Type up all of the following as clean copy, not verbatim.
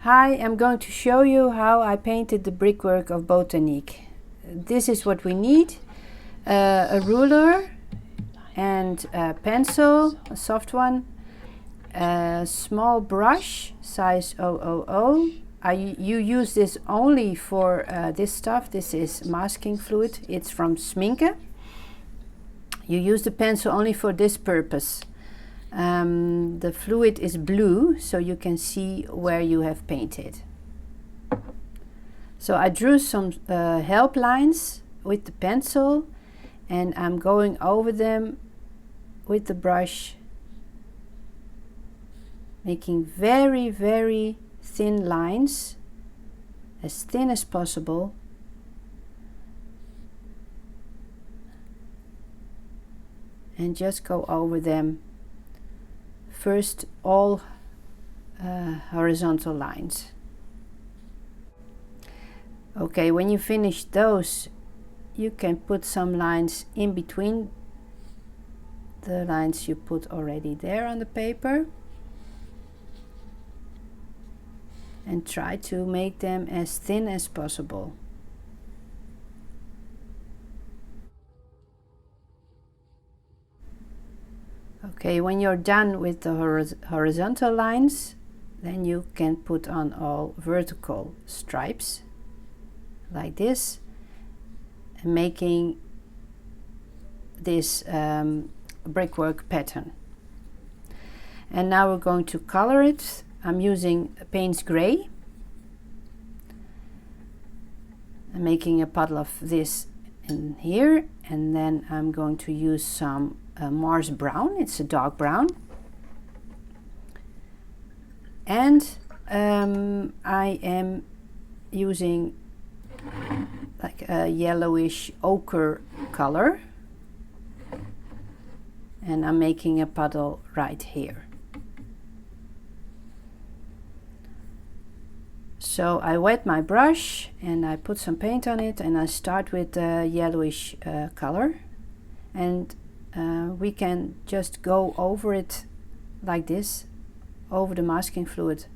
Hi, I'm going to show you how I painted the brickwork of Botanique. This is what we need. A ruler and a pencil, a soft one, a small brush, size 000. You use this only for this stuff. This is masking fluid. It's from Schmincke. You use the pencil only for this purpose. The fluid is blue, so you can see where you have painted. So I drew some help lines with the pencil, and I'm going over them with the brush, making very, very thin lines, as thin as possible. And just go over them. First, all horizontal lines. Okay, when you finish those, you can put some lines in between the lines you put already there on the paper. And try to make them as thin as possible. Okay, when you're done with the horizontal lines, then you can put on all vertical stripes like this, and making this brickwork pattern. And now we're going to color it. I'm using Paynes gray. I'm making a puddle of this in here, and then I'm going to use some Mars brown. It's a dark brown, and I am using like a yellowish ochre color, and I'm making a puddle right here. So I wet my brush and I put some paint on it, and I start with the yellowish color, and we can just go over it like this, over the masking fluid.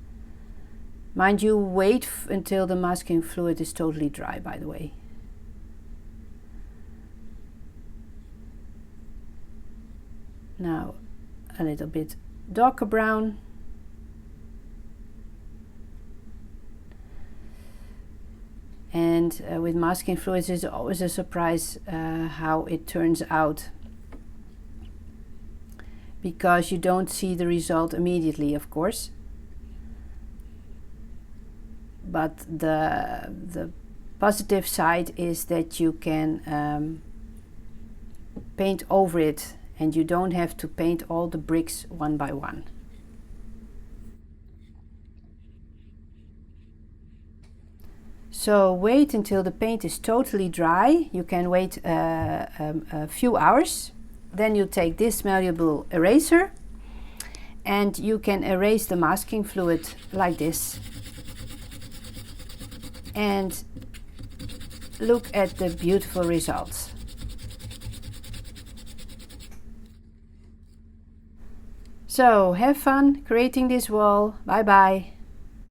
Mind you, wait until the masking fluid is totally dry, by the way. Now a little bit darker brown. And with masking fluids, it's always a surprise how it turns out, because you don't see the result immediately, of course. But the positive side is that you can paint over it, and you don't have to paint all the bricks one by one. So wait until the paint is totally dry. You can wait a few hours. Then you take this malleable eraser, and you can erase the masking fluid like this. And look at the beautiful results. So have fun creating this wall. Bye bye.